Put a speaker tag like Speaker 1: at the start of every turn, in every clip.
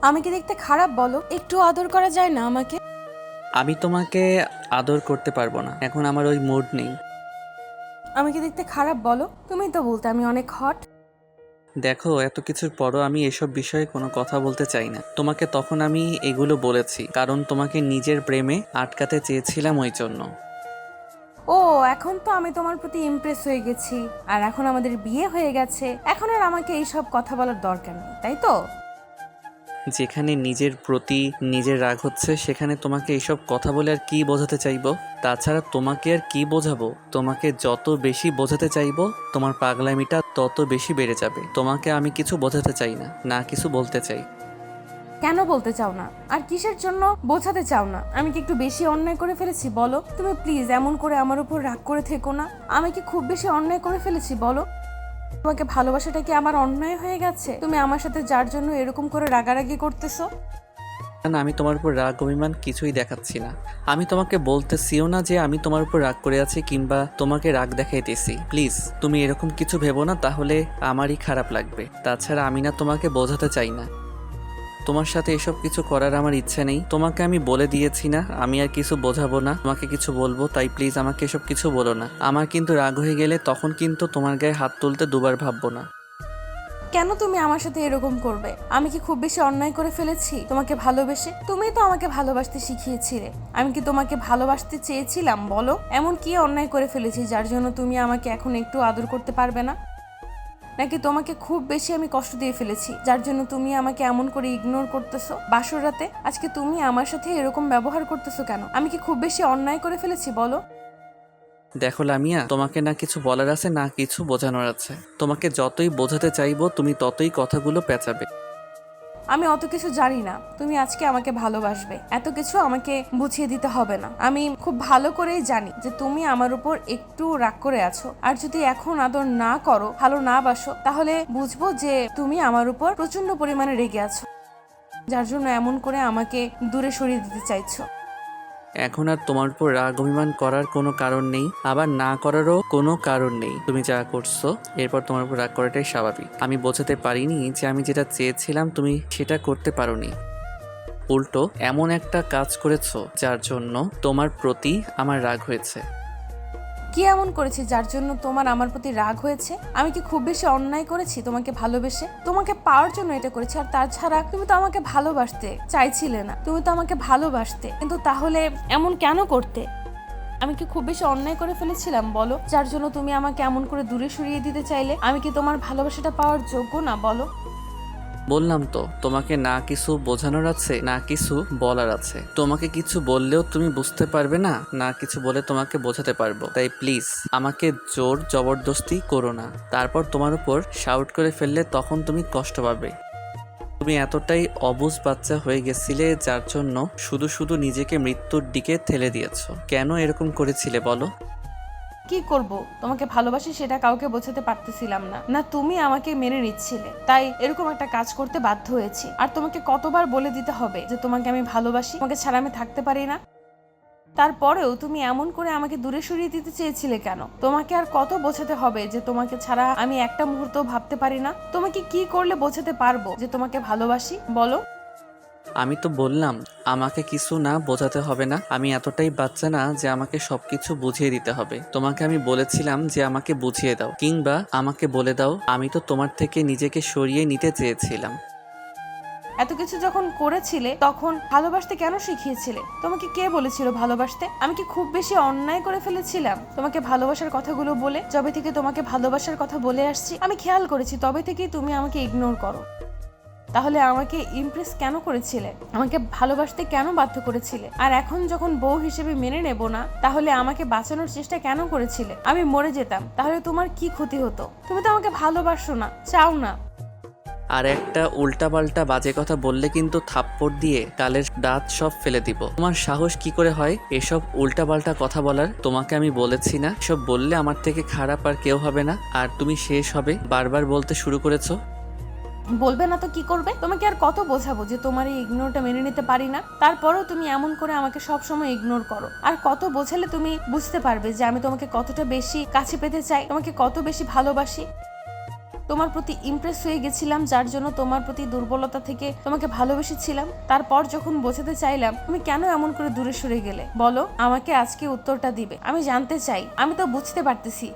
Speaker 1: আমি কি দেখতে খারাপ বলো? একটু আদর করা যায় না আমাকে?
Speaker 2: আমি তোমাকে আদর করতে পারবো না, এখন আমার ওই মুড নেই।
Speaker 1: আমি কি দেখতে খারাপ বলো? তুমি তো বলতে আমি অনেক হট।
Speaker 2: দেখো, এত কিছুর পরও আমি এসব বিষয়ে কোনো কথা বলতে চাই না। তোমাকে তখন আমি এগুলো বলেছি কারণ তোমাকে নিজের প্রেমে আটকাতে চেয়েছিলাম, ওই জন্য।
Speaker 1: ও, এখন তো আমি তোমার প্রতি ইমপ্রেস হয়ে গেছি, আর এখন আমাদের বিয়ে হয়ে গেছে, এখন আর আমাকে এইসব কথা বলার দরকার নেই, তাই তো?
Speaker 2: যেখানে নিজের প্রতি নিজের রাগ হচ্ছে, সেখানে তোমাকে এইসব কথা বলে আর কি বোঝাতে চাইবো? তাছাড়া তোমাকে আর কি বোঝাবো? তোমাকে যত বেশি বোঝাতে চাইবো, তোমার পাগলামিটা তত বেশি বেড়ে যাবে। তোমাকে আমি কিছু বোঝাতে চাই না, না কিছু বলতে চাই।
Speaker 1: কেন বলতে চাও না? আর কিসের জন্য বোঝাতে চাও না? আমি কি একটু বেশি অন্যায় করে ফেলেছি বলো? তুমি প্লিজ এমন করে আমার উপর রাগ করে থেকো না। আমি কি খুব বেশি অন্যায় করে ফেলেছি বলো? তোমাকে ভালোবাসাটা কি আমার অন্যায় হয়ে গেছে? তুমি আমার সাথে যার জন্য এরকম করে রাগারাগি করতেছো?
Speaker 2: না, আমি তোমার উপর রাগ অভিমান কিছুই দেখাচ্ছি না। আমি তোমাকে বলতেছিও না যে আমি তোমার উপর রাগ করে আছি কিংবা তোমাকে রাগ দেখাইতেছি। প্লিজ, তুমি এরকম কিছু ভেবো না, তাহলে আমারই খারাপ লাগবে। তাছাড়া আমি না তোমাকে বোঝাতে চাই না। তোমার সাথে এসব কিছু করার আমার ইচ্ছে নেই। তোমাকে আমি বলে দিয়েছি না আমি আর কিছু বোঝাবো না, তোমাকে কিছু বলবো, তাই প্লিজ আমাকে এসব কিছু বলো না। আমার কিন্তু রাগ হয়ে গেলে তখন কিন্তু তোমার গায়ে হাত তুলতে দুবার ভাববো না।
Speaker 1: কেন তুমি আমার সাথে এরকম করবে? আমি কি খুব বেশি অন্যায় করে ফেলেছি তোমাকে ভালোবেসে? তুমিই তো আমাকে ভালোবাসতে শিখিয়েছিলে। আমি কি তোমাকে ভালোবাসতে চেয়েছিলাম বলো? এমন কি অন্যায় করে ফেলেছি যার জন্য তুমি আমাকে এখন একটু আদর করতে পারবে না? নাকি তোমাকে খুব বেশি আমি কষ্ট দিয়ে ফেলেছি যার জন্য তুমি আমাকে এমন করে ইগনোর করতেছো? বাসর রাতে আজকে তুমি আমার সাথে এরকম ব্যবহার করতেছো কেন? আমি কি খুব বেশি অন্যায় করে ফেলেছি বলো?
Speaker 2: দেখো লামিয়া, তোমাকে না কিছু বলার আছে না কিছু বোঝানোর আছে। তোমাকে যতই বোঝাতে চাইবো তুমি ততই কথাগুলো পেঁচাবে।
Speaker 1: আমি অত কিছু জানি না তুমি আজকে আমাকে ভালোবাসবে, এত কিছু আমাকে বুঝিয়ে দিতে হবে না। আমি খুব ভালো করেই জানি যে তুমি আমার উপর একটু রাগ করে আছো, আর যদি এখন আদর না করো, ভালো না বাসো, তাহলে বুঝবো যে তুমি আমার উপর প্রচন্ড পরিমাণে রেগে আছো, যার জন্য এমন করে আমাকে দূরে সরিয়ে দিতে চাইছো।
Speaker 2: এখন আর তোমার উপর রাগ অভিমান করার কোনো কারণ নেই, আবার না করারও কোনো কারণ নেই। তুমি যা করছো এরপর তোমার উপর রাগ করাটাই স্বাভাবিক। আমি বোঝাতে পারিনি যে আমি যেটা চেয়েছিলাম তুমি সেটা করতে পারোনি। উল্টো এমন একটা কাজ করেছো যার জন্য তোমার প্রতি আমার রাগ হয়েছে।
Speaker 1: কি এমন করেছি যার জন্য তোমার আমার প্রতি রাগ হয়েছে? আমি কি খুব বেশি অন্যায় করেছি তোমাকে ভালোবেসে? তোমাকে পাওয়ার জন্য এটা করেছি, আর তাছাড়া তুমি তো আমাকে ভালোবাসতে চাইছিলে না, তুমি তো আমাকে ভালোবাসতে, কিন্তু তাহলে এমন কেন করতে? আমি কি খুব বেশি অন্যায় করে ফেলেছিলাম বলো, যার জন্য তুমি আমাকে এমন করে দূরে সরিয়ে দিতে চাইলে? আমি কি তোমার ভালোবাসাটা পাওয়ার যোগ্য না বলো?
Speaker 2: বললাম তো, তোমাকে না কিছু বোঝানোর আছে না কিছু বলার আছে। তোমাকে কিছু বললেও তুমি বুঝতে পারবে না, না কিছু বলে তোমাকে বোঝাতে পারবো। তাই প্লিজ আমাকে জোর জবরদস্তি করো না। তারপর তোমার উপর শাউট করে ফেললে তখন তুমি কষ্ট পাবে। তুমি এতটাই অবুঝ বাচ্চা হয়ে গেছিলে যার জন্য শুধু শুধু নিজেকে মৃত্যুর দিকে ঠেলে দিয়েছো। কেন এরকম করেছিলে বলো?
Speaker 1: কি করব, তোমাকে ভালোবাসি সেটা কাউকে বোঝাতে পারতেছিলাম না, না তুমি আমাকে মেনে নিচ্ছিলে, তাই এরকম একটা কাজ করতে বাধ্য হয়েছি। আর তোমাকে কতবার বলে দিতে হবে যে তোমাকে আমি ভালোবাসি, তোমাকে ছাড়া আমি থাকতে পারি না? তারপরেও তুমি এমন করে আমাকে দূরে সরিয়ে দিতে চেয়েছিলে কেন? তোমাকে আর কত বোঝাতে হবে যে তোমাকে ছাড়া আমি একটা মুহূর্ত ভাবতে পারি না? তোমাকে কি করলে বোঝাতে পারবো যে তোমাকে ভালোবাসি বলো?
Speaker 2: আমি তো বললাম আমাকে কিছু না বোঝাতে হবে না। আমি এতটাই বাচ্চা না যে আমাকে সবকিছু বুঝিয়ে দিতে হবে। তোমাকে আমি বলেছিলাম যে আমাকে বুঝিয়ে দাও কিংবা আমাকে বলে দাও। আমি তো তোমার থেকে নিজেকে সরিয়ে নিতে চেয়েছিলাম।
Speaker 1: এত কিছু যখন করেছিলে তখন ভালোবাসতে কেন শিখিয়েছিলে? তোমাকে কে বলেছিল ভালোবাসতে? আমি কি খুব বেশি অন্যায় করে ফেলেছিলাম তোমাকে ভালোবাসার কথাগুলো বলে? যবে থেকে তোমাকে ভালোবাসার কথা বলে আসছি আমি খেয়াল করেছি তবে থেকেই তুমি আমাকে ইগনোর করো। তাহলে আমাকে ইমপ্রেস কেন করেছিলে? আমাকে ভালোবাসতে কেন বাধ্য করেছিলে? আর এখন যখন বউ হিসেবে মেনে নেব না, তাহলে আমাকে বাঁচানোর চেষ্টা কেন করেছিলে? আমি মরে যেতাম, তাহলে তোমার কি ক্ষতি হতো? তুমি তো আমাকে ভালোবাসো না, চাও না।
Speaker 2: আর একটা উল্টাপাল্টা বাজে কথা বললে কিন্তু থাপ্পড় দিয়ে গালের দাঁত সব ফেলে দিব। তোমার সাহস কি করে হয় এসব উল্টাপাল্টা কথা বলার? তোমাকে আমি বলেছি না সব বললে আমার থেকে খারাপ আর কেউ হবে না, আর তুমি শেষ হবে বারবার বলতে শুরু করেছো।
Speaker 1: বলবে না তো কি করবে? তোমাকে আর কত বোঝাবো যে তোমার এই ইগনোরটা মেনে নিতে পারি না? তারপরেও তুমি এমন করে আমাকে সব সময় ইগনোর করো। আর কত বোঝালে তুমি বুঝতে পারবে যে আমি তোমাকে কতটা বেশি কাছে পেতে চাই, তোমাকে কত বেশি ভালোবাসি? তোমার প্রতি ইমপ্রেস হয়ে গেছিলাম, যার জন্য তোমার প্রতি দুর্বলতা থেকে তোমাকে ভালোবেসেছিলাম। তারপর যখন বোঝাতে চাইলাম তুমি কেন এমন করে দূরে সরে গেলে, বলো আমাকে আজকে উত্তরটা দিবে। আমি জানতে চাই। আমি তো বুঝতে পারতেছি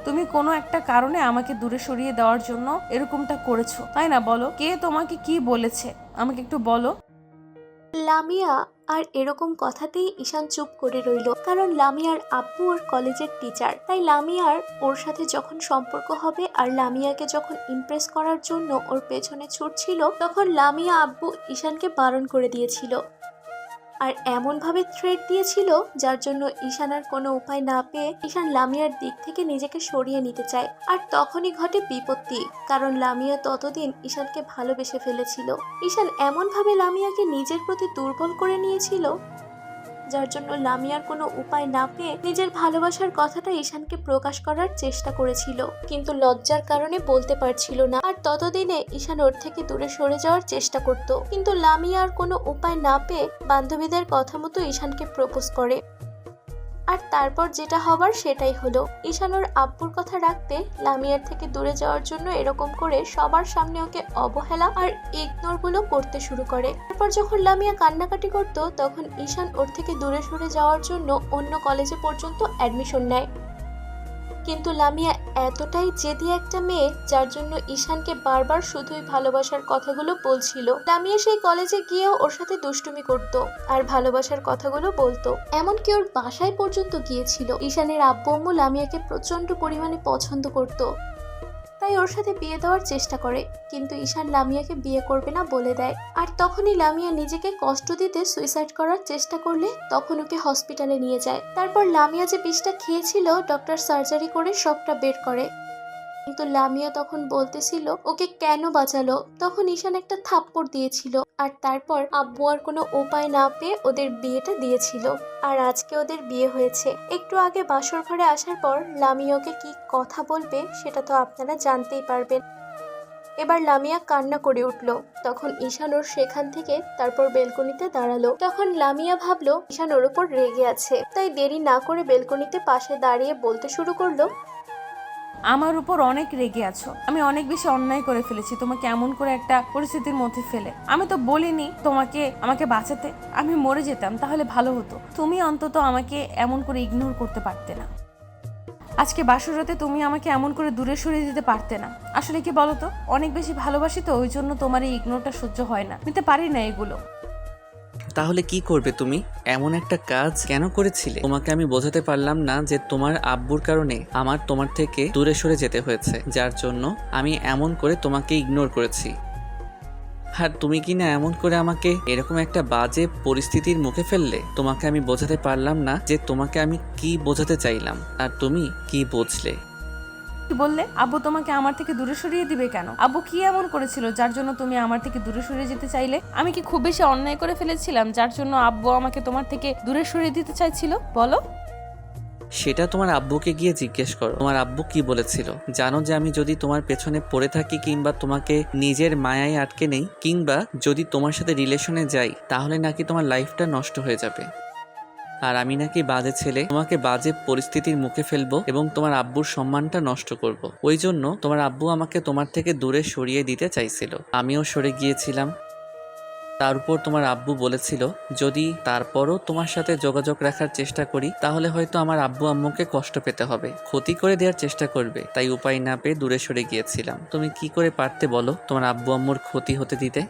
Speaker 1: তুমি কোনো একটা কারণে আমাকে দূরে সরিয়ে দেওয়ার জন্য এরকমটা করেছো, তাই না? বলো কে তোমাকে কি বলেছে, আমাকে একটু বলো।
Speaker 3: লামিয়া আর এরকম কথাতেই ঈশান চুপ করে রইল, কারণ লামিয়ার আব্বু ওর কলেজের টিচার। তাই লামিয়ার ওর সাথে যখন সম্পর্ক হবে আর লামিয়াকে যখন ইমপ্রেস করার জন্য ওর পেছনে ছুটছিল, তখন লামিয়া আব্বু ঈশানকে বারণ করে দিয়েছিল আর এমনভাবে থ্রেট দিয়েছিল যার জন্য ঈশান আর কোনো উপায় না পেয়ে ঈশান লামিয়ার দিক থেকে নিজেকে সরিয়ে নিতে চায়। আর তখনই ঘটে বিপত্তি, কারণ লামিয়া ততদিন ঈশানকে ভালোবেসে ফেলেছিল। ঈশান এমনভাবে লামিয়াকে নিজের প্রতি দুর্বল করে নিয়েছিল যার জন্য লামিয়ার কোনো উপায় না পেয়ে নিজের ভালোবাসার কথাটা ঈশানকে প্রকাশ করার চেষ্টা করেছিল, কিন্তু লজ্জার কারণে বলতে পারছিল না। আর ততদিনে ঈশান ওর থেকে দূরে সরে যাওয়ার চেষ্টা করত, কিন্তু লামিয়ার কোনো উপায় না পেয়ে বান্ধবীদের কথা মতো ঈশানকে প্রপোজ করে। আর তারপর যেটা হবার সেটাই হলো। ঈশান ওর আব্বুর কথা রাখতে লামিয়ার থেকে দূরে যাওয়ার জন্য এরকম করে সবার সামনে ওকে অবহেলা আর ইগনোর গুলো করতে শুরু করে। তারপর যখন লামিয়া কান্নাকাটি করত, তখন ঈশান ওর থেকে দূরে সরে যাওয়ার জন্য অন্য কলেজে পর্যন্ত অ্যাডমিশন নেয়। কিন্তু লামিয়া এতটাই জেদি একটা মেয়ে, যার জন্য ঈশানকে বারবার শুধুই ভালোবাসার কথাগুলো বলছিল। লামিয়া সেই কলেজে গিয়েও ওর সাথে দুষ্টুমি করত আর ভালোবাসার কথাগুলো বলতো, এমনকি ওর বাসায় পর্যন্ত গিয়েছিল। ঈশানের আব্বু আম্মু লামিয়াকে প্রচন্ড পরিমাণে পছন্দ করত, তাই ওর সাথে বিয়ে দেওয়ার চেষ্টা করে, কিন্তু ঈশান লামিয়াকে বিয়ে করবে না বলে দেয়। আর তখনই লামিয়া নিজেকে কষ্ট দিতে সুইসাইড করার চেষ্টা করলে তখন ওকে হসপিটালে নিয়ে যায়। তারপর লামিয়া যে বিষটা খেয়েছিল ডক্টর সার্জারি করে সবটা বের করে, কিন্তু লামিয়া তখন বলতেছিল ওকে কেন বাঁচালো। তখন ঈশান একটা থাপ্পড় দিয়েছিল আর তারপর আব্বু আর কোনো উপায় না পেয়ে ওদের বিয়েটা দিয়েছিল। আর আজকে ওদের বিয়ে হয়েছে। একটু আগে বাসর ঘরে আসার পর লামিয়া ওকে কি কথা বলবে সেটা তো আপনারা জানতেই পারবেন। এবার লামিয়া কান্না করে উঠল। তখন ঈশান ওর সেখান থেকে তারপর বেলকনিতে দাঁড়ালো। তখন লামিয়া ভাবলো ঈশান ওর উপর রেগে আছে, তাই দেরি না করে বেলকনিতে পাশে দাঁড়িয়ে বলতে শুরু করলো,
Speaker 1: আমার উপর অনেক রেগে আছো, আমি অনেক বেশি অন্যায় করে ফেলেছি তোমাকে এমন করে একটা পরিস্থিতির মধ্যে ফেলে। আমি তো বলিনি আমাকে বাঁচাতে, আমি মরে যেতাম তাহলে ভালো হতো। তুমি অন্তত আমাকে এমন করে ইগনোর করতে পারতে না। আজকে বাসরাতে তুমি আমাকে এমন করে দূরে সরিয়ে দিতে পারতে না। আসলে কি বলতো, অনেক বেশি ভালোবাসি তো, ওই জন্য তোমার এই ইগনোরটা সহ্য হয় না, নিতে পারি না এগুলো।
Speaker 2: তাহলে কি করবে তুমি? এমন একটা কাজ কেন করেছিলে? তোমাকে আমি বোঝাতে পারলাম না যে তোমার আব্বুর কারণে আমার তোমার থেকে দূরে সরে যেতে হয়েছে, যার জন্য আমি এমন করে তোমাকে ইগনোর করেছি। আর তুমি কি না এমন করে আমাকে এরকম একটা বাজে পরিস্থিতির মুখে ফেললে? তোমাকে আমি বোঝাতে পারলাম না যে তোমাকে আমি কি বোঝাতে চাইলাম, আর তুমি কি বুঝলে?
Speaker 1: কি বললে? আব্বু তোমাকে আমার থেকে দূরে সরিয়ে দিবে কেন? আব্বু কি এমন করেছিল যার জন্য তুমি আমার থেকে দূরে সরিয়ে যেতে চাইলে? আমি কি খুব বেশি অন্যায় করে ফেলেছিলাম যার জন্য আব্বু আমাকে তোমার থেকে দূরে সরিয়ে দিতে চাইছিল? বলো।
Speaker 2: সেটা তোমার আব্বুকে গিয়ে জিজ্ঞেস করো, তোমার আব্বু কি বলেছিল। জানো যে আমি যদি তোমার পেছনে পড়ে থাকি কিংবা তোমাকে নিজের মায়ায় আটকে নেই কিংবা যদি তোমার সাথে রিলেশনে যাই, তাহলে নাকি তোমার লাইফটা নষ্ট হয়ে যাবে। আর আমি নাকি বাজে ছেলে, তোমাকে বাজে পরিস্থিতির মুখে ফেলবো এবং তোমার আব্বুর সম্মানটা নষ্ট করব। ওই জন্য তোমার আব্বু আমাকে তোমার থেকে দূরে সরিয়ে দিতে চাইছিল, আমিও সরে গিয়েছিলাম। তার উপর তোমার আব্বু বলেছিল যদি তারপরও তোমার সাথে যোগাযোগ রাখার চেষ্টা করি তাহলে হয়তো আমার আব্বু আম্মুকে কষ্ট পেতে হবে, ক্ষতি করে দেওয়ার চেষ্টা করবে। তাই উপায় না পেয়ে দূরে সরে গিয়েছিলাম। তুমি কি করে পারতে বলো তোমার আব্বু আম্মুর ক্ষতি হতে দিতে?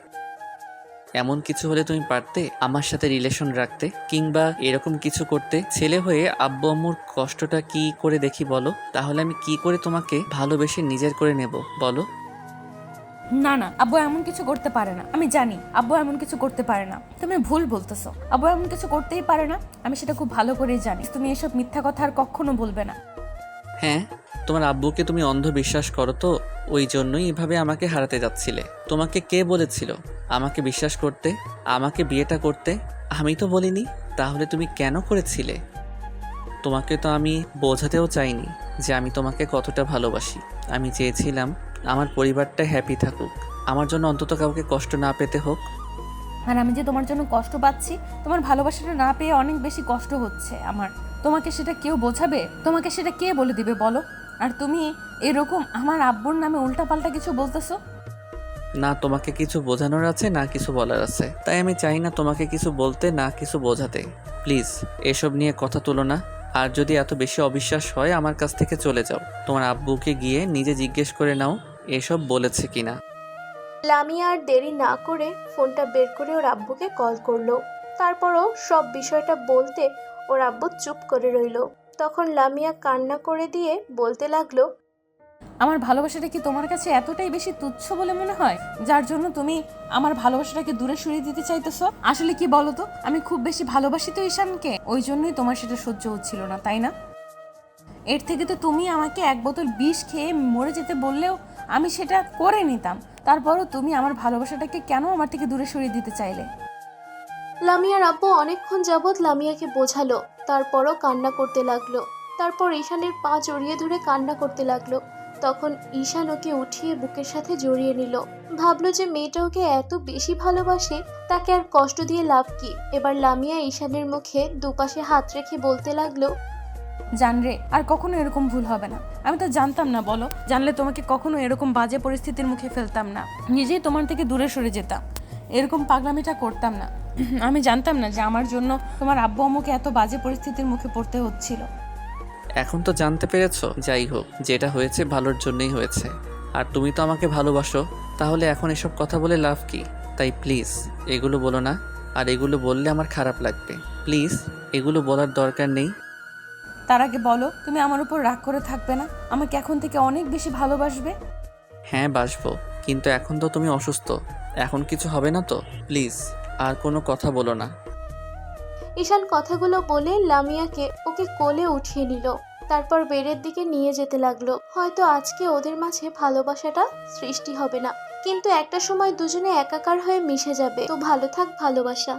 Speaker 2: এমন কিছু হলে তুমি পারতে আমার সাথে রিলেশন রাখতে কিংবা এরকম কিছু করতে? ছেলে হয়ে আব্বু আম্মুর কষ্টটা কি করে দেখি বলো, তাহলে আমি কি করে তোমাকে ভালোবেসে নিজের করে নেব বলো?
Speaker 1: না না, আব্বু এমন কিছু করতে পারে না। আমি জানি আব্বু এমন কিছু করতে পারে না। তুমি ভুল বলতেছো, আব্বু এমন কিছু করতেই পারে না। আমি সেটা খুব ভালো করেই জানি। তুমি এসব মিথ্যা কথা আর কখনো বলবে না।
Speaker 2: হ্যাঁ, তোমার আব্বুকে তুমি অন্ধ বিশ্বাস করো তো, ওই জন্যই এভাবে আমাকে হারাতে যাচ্ছিলে। তোমাকে কে বলেছিল আমাকে বিশ্বাস করতে, আমাকে বিয়েটা করতে? আমি তো বলিনি। তাহলে তুমি কেন করেছিলে? তোমাকে তো আমি বোঝাতেও চাইনি যে আমি তোমাকে কতটা ভালোবাসি। আমি চেয়েছিলাম আমার পরিবারটা হ্যাপি থাকুক, আমার জন্য অন্তত কাউকে কষ্ট না পেতে হোক।
Speaker 1: আর আমি যে তোমার জন্য কষ্ট পাচ্ছি, তোমার ভালোবাসাটা না পেয়ে অনেক বেশি কষ্ট হচ্ছে আমার। তোমাকে সেটা কেউ বোঝাবে? তোমাকে সেটা কে বলে দিবে বলো? আর তুমি এরকম আমার আব্বুর নামে উল্টাপাল্টা কিছু বলতেছো?
Speaker 2: না তোমাকে কিছু বোঝানোর আছে না কিছু বলার আছে, তাই আমি চাই না তোমাকে কিছু বলতে না কিছু বোঝাতে। প্লিজ এসব নিয়ে কথা তুলো না। আর যদি এত বেশি অবিশ্বাস হয় আমার কাছ থেকে চলে যাও। তোমার আব্বুকে গিয়ে নিজে জিজ্ঞেস করে নাও এসব বলেছে কিনা।
Speaker 3: লামিয়া আর দেরি না করে ফোনটা বের করে ওর আব্বুকে কল করলো। তারপরও সব বিষয়টা বলতে ওর আব্বু চুপ করে রইলো। তখন লামিয়া কান্না করে দিয়ে বলতে লাগলো,
Speaker 1: আমার ভালোবাসাটা কি তোমার কাছে এতটাই বেশি তুচ্ছ বলে মনে হয়, যার জন্য তুমি আমার ভালোবাসাটাকে দূরে সরিয়ে দিতে চাইতেছো? আসলে কি বলো তো, আমি খুব বেশি ভালোবাসি তো ঈশানকে, ওই জন্যই তোমার সেটা সহ্য হচ্ছিল না, তাই না? এর থেকে তো তুমি আমাকে এক বোতল বিষ খেয়ে মরে যেতে বললেও আমি সেটা করে নিতাম। তারপরও তুমি আমার ভালোবাসাটাকে কেন আমার থেকে দূরে সরিয়ে দিতে চাইলে?
Speaker 3: লামিয়ার আব্বু অনেকক্ষণ যাবৎ লামিয়াকে বোঝালো, তারপরও কান্না করতে লাগলো। তারপর ঈশানের পা জড়িয়ে ধরে কান্না করতে লাগলো। তখন ঈশান ওকে উঠিয়ে বুকের সাথে জড়িয়ে নিল। ভাবলো যে মেয়েটা ওকে এত বেশি ভালোবাসে, তাকে আর কষ্ট দিয়ে লাভ কি। এবার লামিয়া ঈশানের মুখে দুপাশে হাত রেখে বলতে লাগলো,
Speaker 1: জানরে আর কখনো এরকম ভুল হবে না। আমি তো জানতাম না বলো, জানলে তোমাকে কখনো এরকম বাজে পরিস্থিতির মুখে ফেলতাম না, নিজেই তোমার থেকে দূরে সরে যেতাম, এরকম পাগলামিটা করতাম না। আমি জানতাম না যে আমার জন্য তোমার আব্বু আম্মুকে এত বাজে পরিস্থিতির মুখে পড়তে হচ্ছিল।
Speaker 2: এখন তো জানতে পেরেছো, যাই হোক যেটা হয়েছে ভালোর জন্যই হয়েছে। আর তুমি তো আমাকে ভালোবাসো, তাহলে এখন এসব কথা বলে লাভ কি? তাই প্লিজ এগুলো বলো না। আর এগুলো বললে আমার খারাপ লাগবে। প্লিজ এগুলো বলার দরকার নেই।
Speaker 1: তার আগে বলো, তুমি আমার উপর রাগ করে থাকবে না, আমাকে এখন থেকে অনেক বেশি ভালোবাসবে।
Speaker 2: হ্যাঁ বাসবো, কিন্তু এখন তো তুমি অসুস্থ, এখন কিছু হবে না তো? প্লিজ আর কোনো কথা বলো না।
Speaker 3: ঈশান কথাগুলো বলে লামিয়াকে ওকে কোলে উঠিয়ে নিল। তারপর বেডের দিকে নিয়ে যেতে লাগলো। হয়তো আজকে ওদের মাঝে ভালোবাসাটা সৃষ্টি হবে না, কিন্তু একটা সময় দুজনে একাকার হয়ে মিশে যাবে। তো ভালো থাক ভালোবাসা।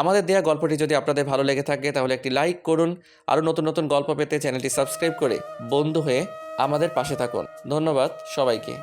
Speaker 4: আমাদের দেয়া গল্পটি যদি আপনাদের ভালো লেগে থাকে তাহলে একটি লাইক করুন। আরও নতুন নতুন গল্প পেতে চ্যানেলটি সাবস্ক্রাইব করে বন্ধু হয়ে আমাদের পাশে থাকুন। ধন্যবাদ সবাইকে।